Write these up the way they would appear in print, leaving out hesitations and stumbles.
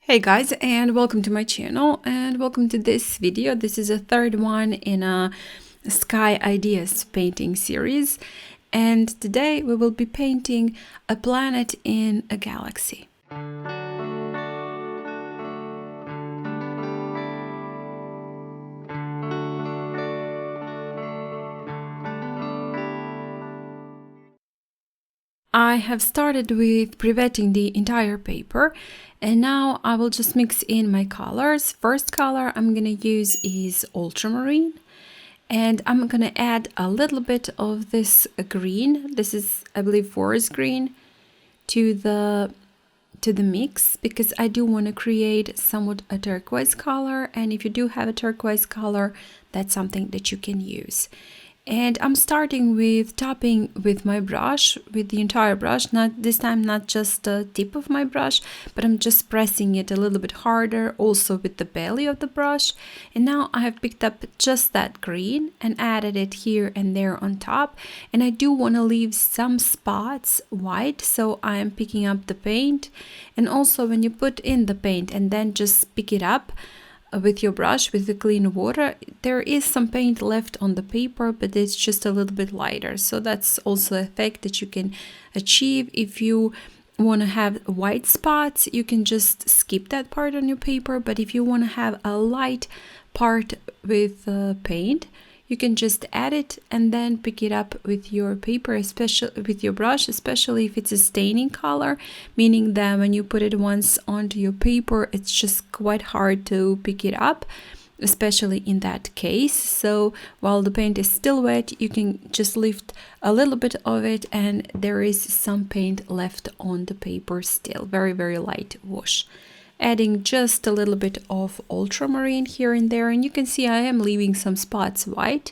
Hey guys, and welcome to my channel and welcome to this video. This is a third one in a Sky Ideas painting series, and today we will be painting a planet in a galaxy. I have started with pre-wetting the entire paper, and now I will just mix in my colors. First color I'm gonna use is ultramarine, and I'm gonna add a little bit of this green. This is, I believe, forest green to the mix, because I do want to create somewhat a turquoise color, and if you do have a turquoise color, that's something that you can use. And I'm starting with topping with my brush, with the entire brush, not this time, not just the tip of my brush, but I'm just pressing it a little bit harder, also with the belly of the brush. And now I have picked up just that green and added it here and there on top. And I do want to leave some spots white, so I am picking up the paint. And also when you put in the paint and then just pick it up with your brush with the clean water, there is some paint left on the paper, but it's just a little bit lighter. So that's also an effect that you can achieve. If you want to have white spots, you can just skip that part on your paper, but if you want to have a light part with paint, you can just add it and then pick it up with your paper, especially with your brush, especially if it's a staining color, meaning that when you put it once onto your paper, it's just quite hard to pick it up, especially in that case. So while the paint is still wet, you can just lift a little bit of it and there is some paint left on the paper still. Very, very light wash. Adding just a little bit of ultramarine here and there, and you can see I am leaving some spots white,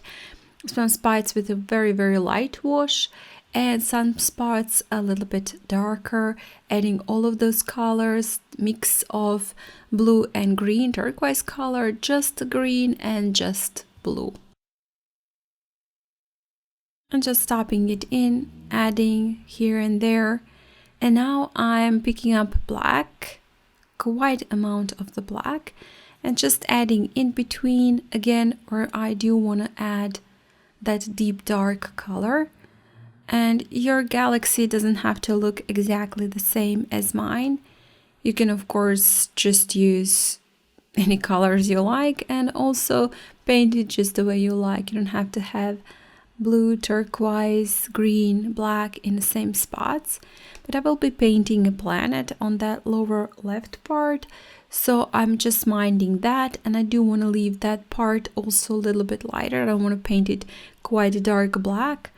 some spots with a very, very light wash, and some spots a little bit darker, adding all of those colors, mix of blue and green, turquoise color, just green and just blue. And just topping it in, adding here and there. And now I'm picking up black, quite amount of the black, and just adding in between again where I do want to add that deep dark color. And your galaxy doesn't have to look exactly the same as mine. You can of course just use any colors you like and also paint it just the way you like. You don't have to have blue, turquoise, green, black in the same spots. But I will be painting a planet on that lower left part, so I'm just minding that, and I do want to leave that part also a little bit lighter. I don't want to paint it quite dark black.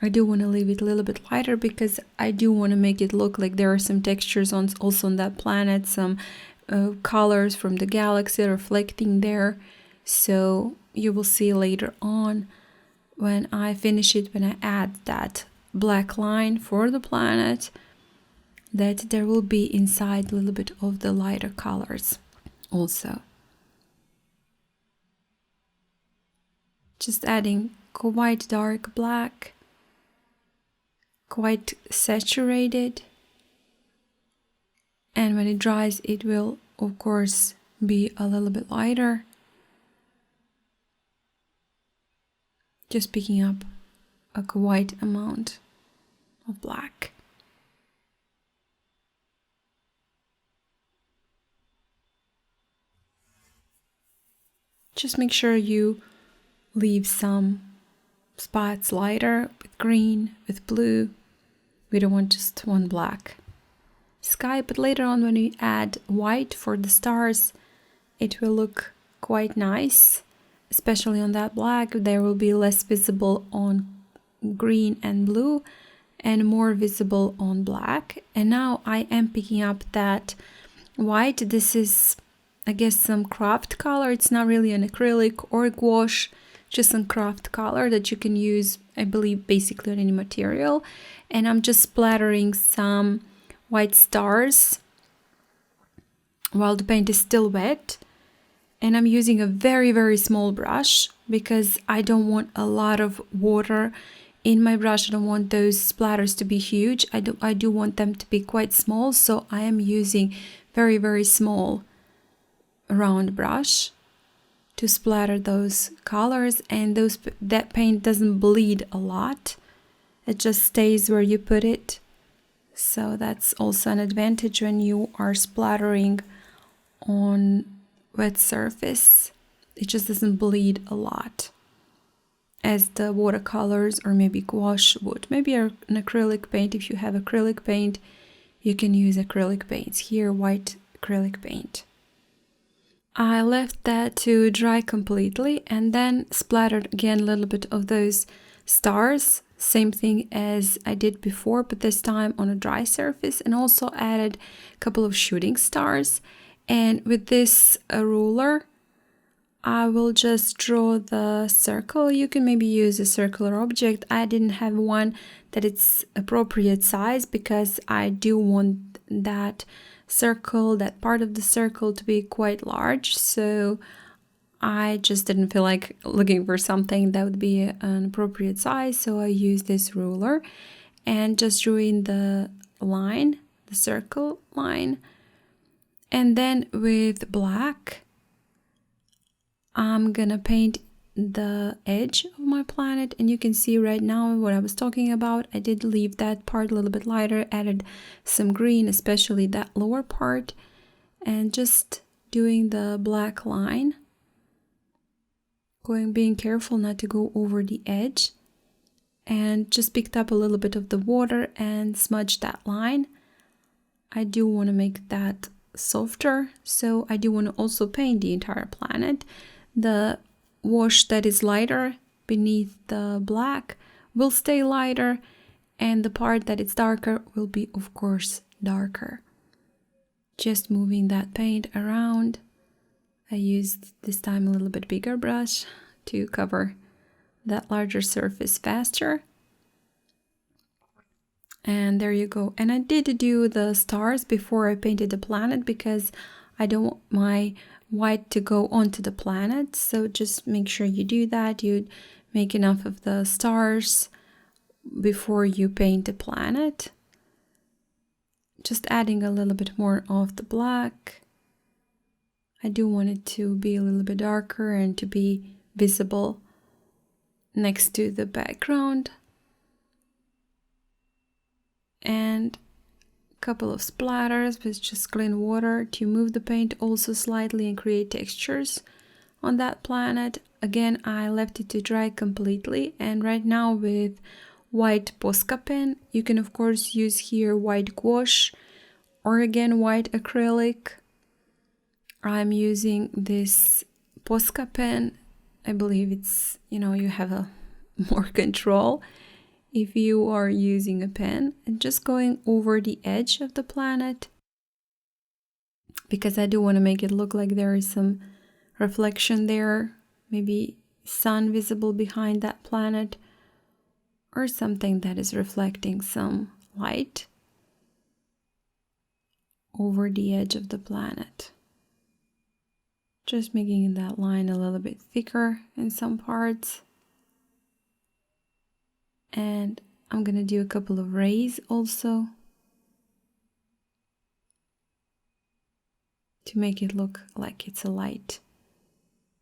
I do want to leave it a little bit lighter because I do want to make it look like there are some textures on also on that planet, some colors from the galaxy reflecting there. So you will see later on when I finish it, when I add that black line for the planet, that there will be inside a little bit of the lighter colors also. Just adding quite dark black, quite saturated, and when it dries it will of course be a little bit lighter. Just picking up a quite amount of black. Just make sure you leave some spots lighter with green, with blue. We don't want just one black sky, but later on when we add white for the stars, it will look quite nice. Especially on that black, there will be less visible on green and blue and more visible on black. And now I am picking up that white. This is, I guess, some craft color. It's not really an acrylic or gouache, just some craft color that you can use, I believe, basically on any material. And I'm just splattering some white stars while the paint is still wet. And I'm using a very, very small brush because I don't want a lot of water in my brush. I don't want those splatters to be huge. I do want them to be quite small, so I am using very, very small round brush to splatter those colors, and that paint doesn't bleed a lot. It just stays where you put it. So that's also an advantage when you are splattering on wet surface. It just doesn't bleed a lot as the watercolors or maybe gouache would. Maybe an acrylic paint. If you have acrylic paint, you can use acrylic paints. Here, white acrylic paint. I left that to dry completely and then splattered again a little bit of those stars. Same thing as I did before, but this time on a dry surface, and also added a couple of shooting stars. And with this ruler, I will just draw the circle. You can maybe use a circular object. I didn't have one that it's appropriate size because I do want that circle, that part of the circle, to be quite large. So I just didn't feel like looking for something that would be an appropriate size. So I used this ruler and just drew in the line, the circle line. And then with black, I'm gonna paint the edge of my planet, and you can see right now what I was talking about. I did leave that part a little bit lighter, added some green, especially that lower part, and just doing the black line, being careful not to go over the edge, and just picked up a little bit of the water and smudged that line. I do want to make that softer, so I do want to also paint the entire planet. The wash that is lighter beneath the black will stay lighter, and the part that is darker will be, of course, darker. Just moving that paint around. I used this time a little bit bigger brush to cover that larger surface faster. And there you go. And I did do the stars before I painted the planet because I don't want my white to go onto the planet. So just make sure you do that. You make enough of the stars before you paint the planet. Just adding a little bit more of the black. I do want it to be a little bit darker and to be visible next to the background. And a couple of splatters with just clean water to move the paint also slightly and create textures on that planet. Again, I left it to dry completely, and right now with white Posca pen, you can of course use here white gouache or again white acrylic. I'm using this Posca pen. I believe it's, you have a more control if you are using a pen, and just going over the edge of the planet because I do want to make it look like there is some reflection there, maybe sun visible behind that planet or something that is reflecting some light over the edge of the planet. Just making that line a little bit thicker in some parts. And I'm gonna do a couple of rays also to make it look like it's a light,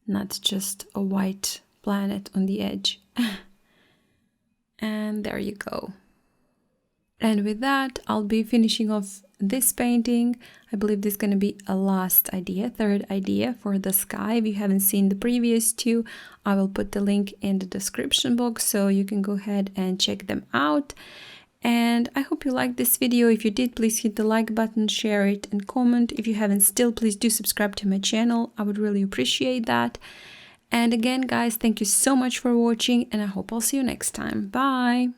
not just a white planet on the edge. And there you go. And with that, I'll be finishing off this painting. I believe this is going to be a last idea, third idea for the sky. If you haven't seen the previous two, I will put the link in the description box so you can go ahead and check them out. And I hope you liked this video. If you did, please hit the like button, share it, and comment. If you haven't still, please do subscribe to my channel. I would really appreciate that. And again, guys, thank you so much for watching, and I hope I'll see you next time. Bye!